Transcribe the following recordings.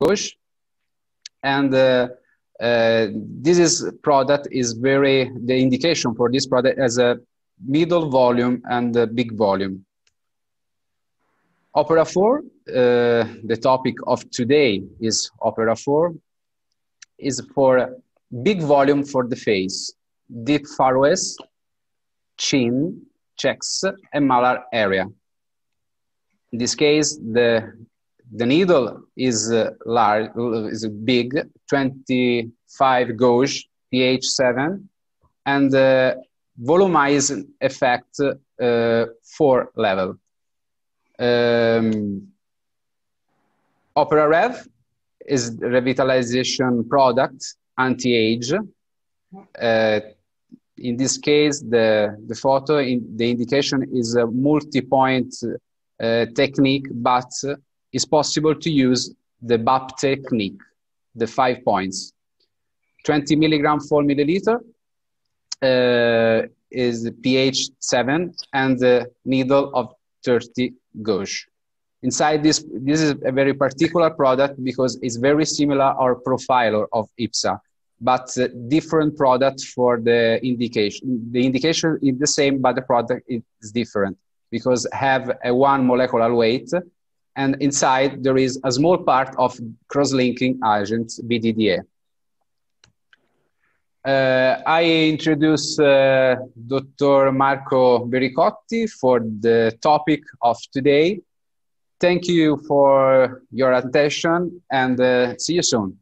gauche. And this product is the indication for this product as a middle volume and a big volume. Opera 4, the topic of today is Opera 4, is for big volume for the face, deep furrows, chin, checks, and malar area. In this case, the needle is large, is big, 25 gauge, pH 7, and the volumize effect 4 level. Opera Rev is revitalization product, anti-age. In this case, the photo, the indication is a multi-point technique, but it's possible to use the BAP technique, the 5 points. 20 milligram 4 milliliter is pH 7 and the needle of 30 gauge. Inside this is a very particular product because it's very similar or profiler of IPSA, but different product for the indication. The indication is the same, but the product is different because have a 1 molecular weight, and inside there is a small part of cross-linking agents, BDDA. I introduce Dr. Marco Bericotti for the topic of today. Thank you for your attention and see you soon.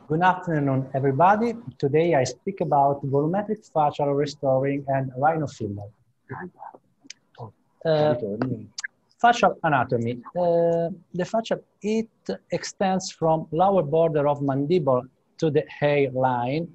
Good afternoon, everybody. Today I speak about volumetric facial restoring and rhinofiller. Facial anatomy. The facial, it extends from lower border of mandible to the hairline,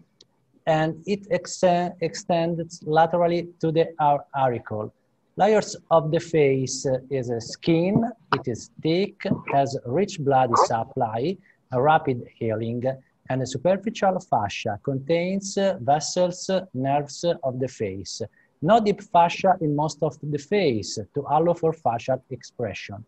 and it extends laterally to the auricle. Layers of the face is a skin, it is thick, has rich blood supply, a rapid healing, and a superficial fascia contains vessels, nerves of the face. No deep fascia in most of the face to allow for facial expression.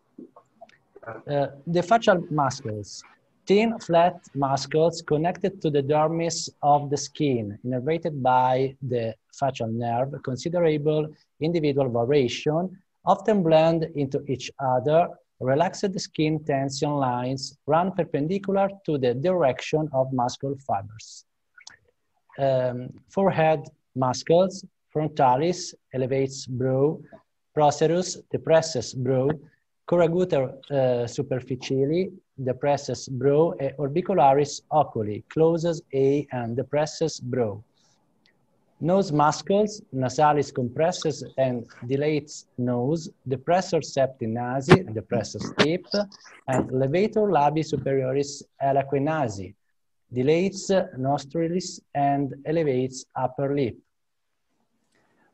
The facial muscles, thin, flat muscles connected to the dermis of the skin, innervated by the facial nerve, considerable individual variation, often blend into each other. Relaxed skin tension lines run perpendicular to the direction of muscle fibers. Forehead muscles, frontalis elevates brow, procerus depresses brow, corrugator superficially depresses brow, and orbicularis oculi closes a and depresses brow. Nose muscles, nasalis compresses and dilates nose, depressor septi nasi, depresses tip, and levator labii superioris eloque nasi, dilates nostrils and elevates upper lip.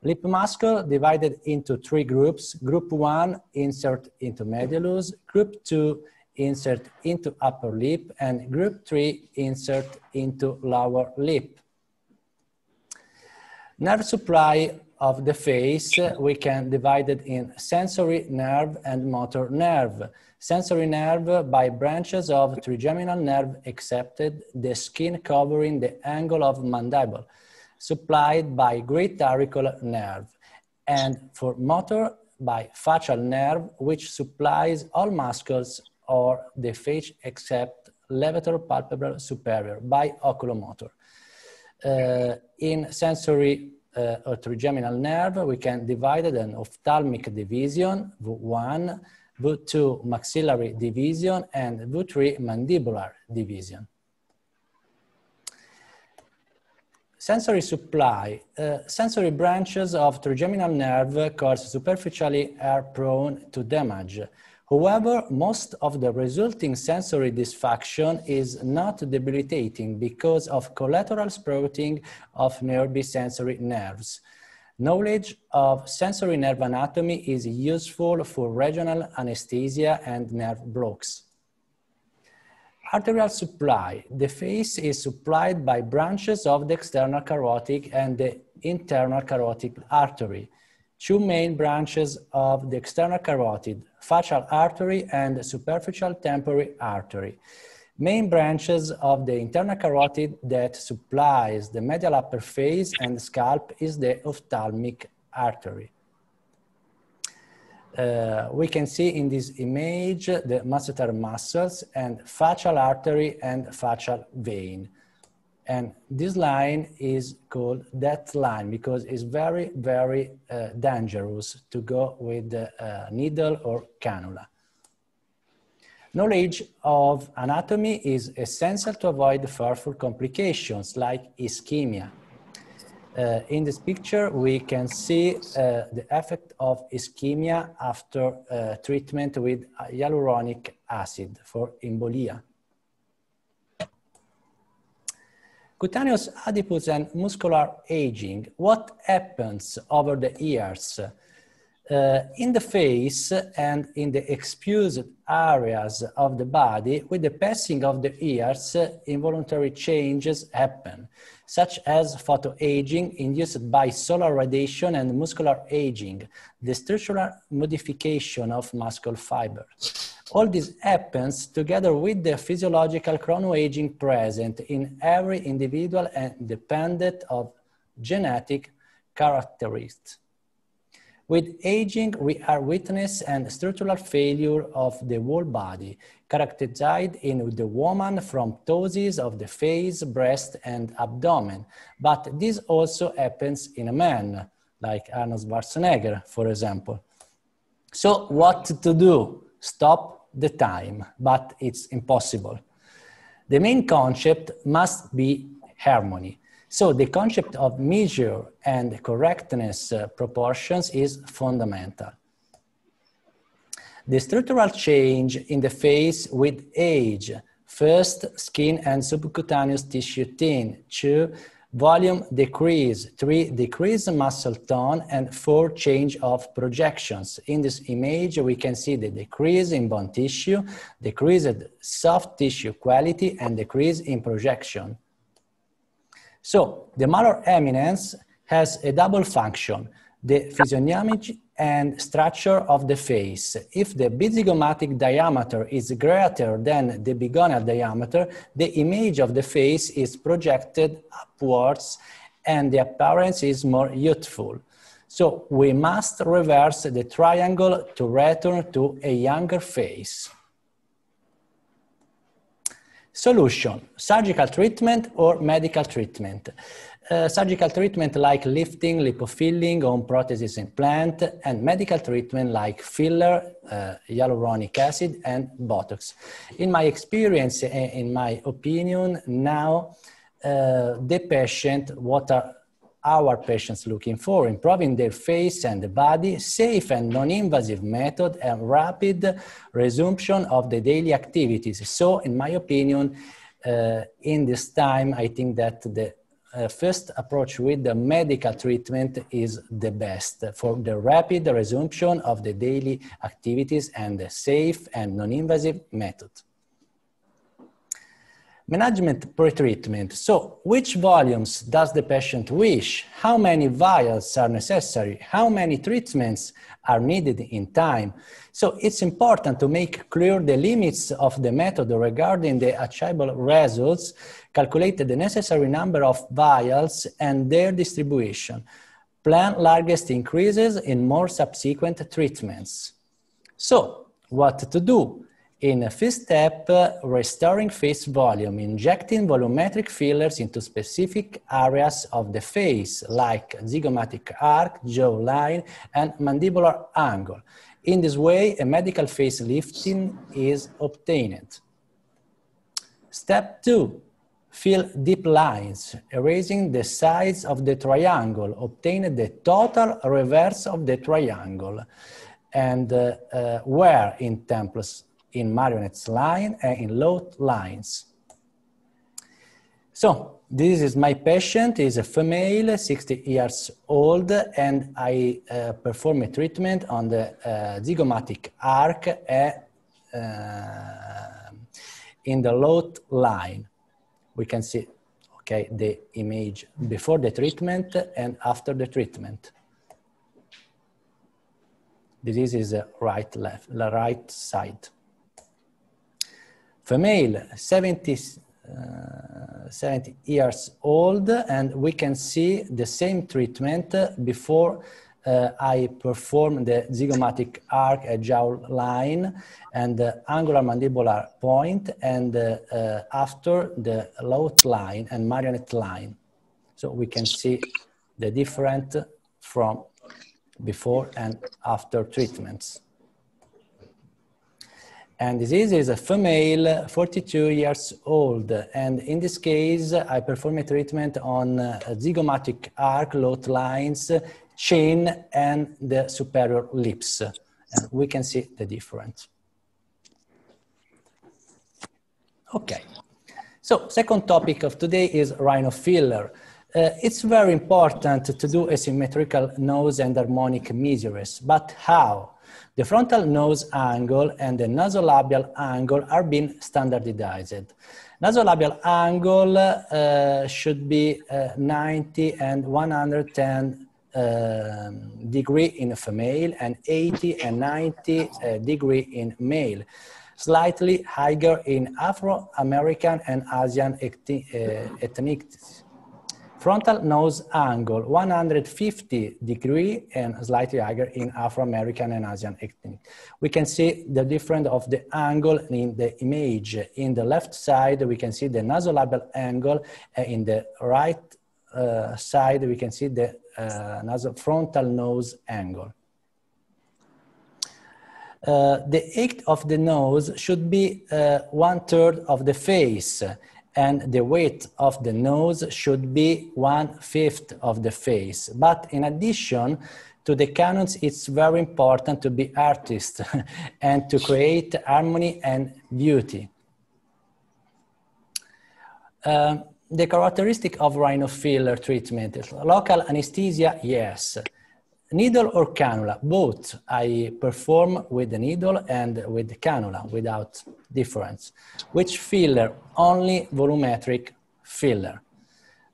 Lip muscle divided into 3 groups. Group 1, insert into medialus. Group 2, insert into upper lip. And group 3, insert into lower lip. Nerve supply of the face, we can divide it in sensory nerve and motor nerve. Sensory nerve by branches of trigeminal nerve excepted the skin covering the angle of mandible, supplied by great auricular nerve. And for motor, by facial nerve, which supplies all muscles or the face except levator palpebral superior by oculomotor. In sensory or trigeminal nerve, we can divide an ophthalmic division, V1, V2 maxillary division, and V3 mandibular division. Sensory supply. Sensory branches of trigeminal nerve course superficially are prone to damage. However, most of the resulting sensory dysfunction is not debilitating because of collateral sprouting of nearby sensory nerves. Knowledge of sensory nerve anatomy is useful for regional anesthesia and nerve blocks. Arterial supply. The face is supplied by branches of the external carotid and the internal carotid artery. Two main branches of the external carotid, facial artery and superficial temporary artery. Main branches of the internal carotid that supplies the medial upper face and scalp is the ophthalmic artery. We can see in this image the masseter muscles and facial artery and facial vein. And this line is called death line because it's very, very dangerous to go with the needle or cannula. Knowledge of anatomy is essential to avoid fearful complications like ischemia. In this picture, we can see the effect of ischemia after treatment with hyaluronic acid for embolia. Cutaneous, adipose, and muscular aging. What happens over the years? In the face and in the exposed areas of the body, with the passing of the years, involuntary changes happen, such as photoaging induced by solar radiation and muscular aging, the structural modification of muscle fibers. All this happens together with the physiological chronoaging present in every individual and dependent of genetic characteristics. With aging, we are witness and structural failure of the whole body, characterized in the woman from ptosis of the face, breast, and abdomen. But this also happens in a man, like Arnold Schwarzenegger, for example. So what to do? Stop the time, but it's impossible. The main concept must be harmony. So the concept of measure and correctness proportions is fundamental. The structural change in the face with age. First, skin and subcutaneous tissue thin. 2, volume decrease. 3, decrease muscle tone. And 4, change of projections. In this image, we can see the decrease in bone tissue, decreased soft tissue quality, and decrease in projection. So the malar eminence has a double function, the physiognomic and structure of the face. If the bizygomatic diameter is greater than the bigonal diameter, the image of the face is projected upwards and the appearance is more youthful. So we must reverse the triangle to return to a younger face. Solution, surgical treatment or medical treatment. Surgical treatment like lifting, lipofilling, on prosthesis implant, and medical treatment like filler, hyaluronic acid, and Botox. In my experience, in my opinion, now the patient, what are our patients looking for? Improving their face and the body, safe and non-invasive method, and rapid resumption of the daily activities. So in my opinion, in this time, I think that the first approach with the medical treatment is the best for the rapid resumption of the daily activities and the safe and non-invasive method. Management pre-treatment. So which volumes does the patient wish? How many vials are necessary? How many treatments are needed in time? So it's important to make clear the limits of the method regarding the achievable results, calculate the necessary number of vials and their distribution. Plan largest increases in more subsequent treatments. So what to do? In a first step, restoring face volume, injecting volumetric fillers into specific areas of the face, like zygomatic arc, jawline, and mandibular angle. In this way, a medical face lifting is obtained. Step 2, fill deep lines, erasing the sides of the triangle, obtain the total reverse of the triangle, and where in temples, in marionette's line and in lot lines. So this is my patient, is a female, 60 years old, and I perform a treatment on the zygomatic arc in the lot line. We can see, okay, the image before the treatment and after the treatment. This is the right side. Female, 70 years old, and we can see the same treatment before I perform the zygomatic arc at jaw line and the angular mandibular point, and after the lot line and marionette line. So we can see the difference from before and after treatments. And this is a female, 42 years old. And in this case, I perform a treatment on zygomatic arc, lot lines, chin, and the superior lips. And we can see the difference. Okay. So second topic of today is rhinofiller. It's very important to do a symmetrical nose and harmonic measures, but how? The frontal nose angle and the nasolabial angle are being standardized. Nasolabial angle should be 90 and 110 degree in a female and 80 and 90 degree in male. Slightly higher in Afro-American and Asian ethnicities. Frontal nose angle, 150 degree and slightly higher in Afro-American and Asian ethnic. We can see the difference of the angle in the image. In the left side, we can see the nasolabial angle. In the right side, we can see the frontal nose angle. The height of the nose should be 1/3 of the face, and the weight of the nose should be 1/5 of the face. But in addition to the canons, it's very important to be artist and to create harmony and beauty. The characteristic of rhinofiller treatment is local anesthesia, yes. Needle or cannula, both. I perform with the needle and with the cannula without difference. Which filler? Only volumetric filler.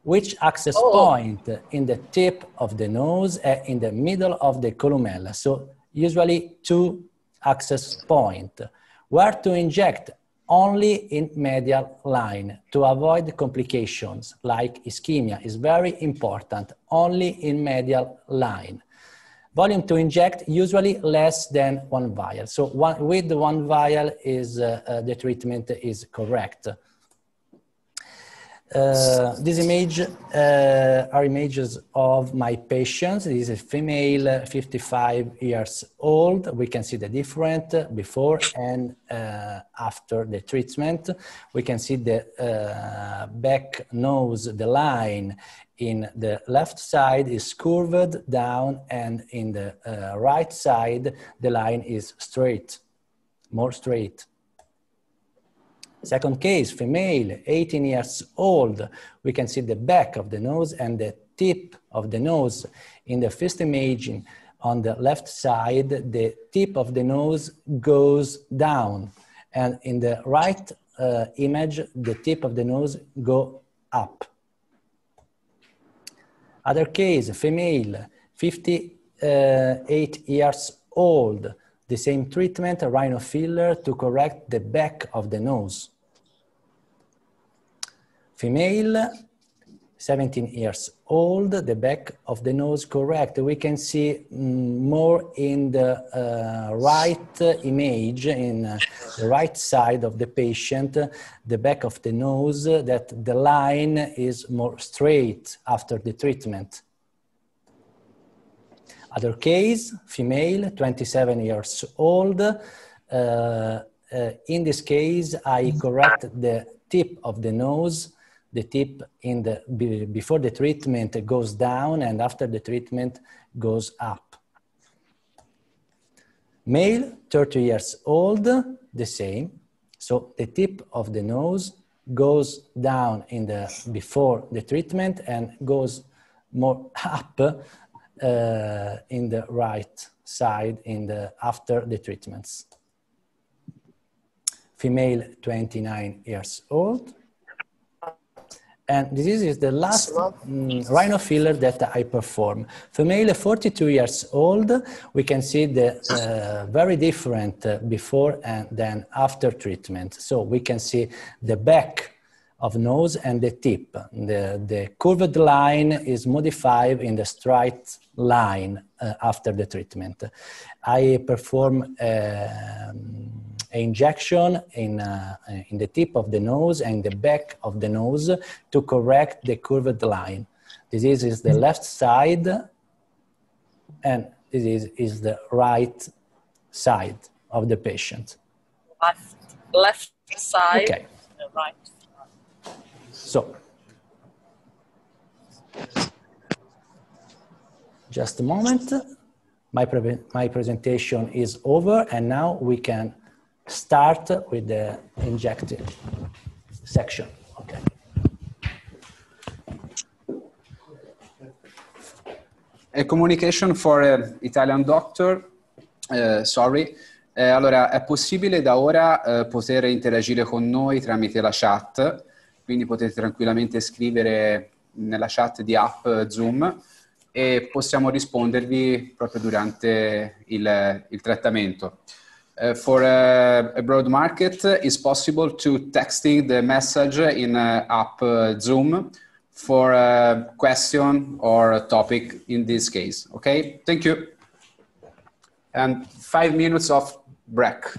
Which access point? In the tip of the nose and in the middle of the columella. So usually 2 access points. Where to inject? Only in medial line to avoid complications like ischemia is very important. Only in medial line. Volume to inject, usually less than 1 vial. So with 1 vial is the treatment is correct. These images are images of my patients. This is a female, 55 years old. We can see the difference before and after the treatment. We can see the back nose, the line in the left side is curved down, and in the right side, the line is straight, more straight. Second case, female, 18 years old. We can see the back of the nose and the tip of the nose. In the first imaging on the left side, the tip of the nose goes down. And in the right image, the tip of the nose go up. Other case, female, 58 years old. The same treatment, a rhinofiller to correct the back of the nose. Female, 17 years old, the back of the nose correct. We can see more in the right image, in the right side of the patient, the back of the nose, that the line is more straight after the treatment. Other case, female, 27 years old. In this case, I correct the tip of the nose. The tip in the before the treatment goes down, and after the treatment goes up. Male, 30 years old, the same. So the tip of the nose goes down in the before the treatment and goes more up in the right side in the after the treatments. female 29 years old. And this is the last rhinofiller that I perform. Female 42 years old, we can see the very different before and then after treatment. So we can see the back of nose and the tip. The curved line is modified in the straight line after the treatment. I perform injection in the tip of the nose and the back of the nose to correct the curved line. This is the left side, and this is the right side of the patient. Left side, okay. The right side. So, just a moment. My presentation is over, and now we can start with the injected section. Okay. A communication for Italian doctor. Sorry. Allora, è possibile da ora poter interagire con noi tramite la chat, quindi potete tranquillamente scrivere nella chat di app Zoom e possiamo rispondervi proprio durante il trattamento. For a broad market, it's possible to texting the message in app Zoom for a question or a topic in this case. Okay, thank you. And 5 minutes of break.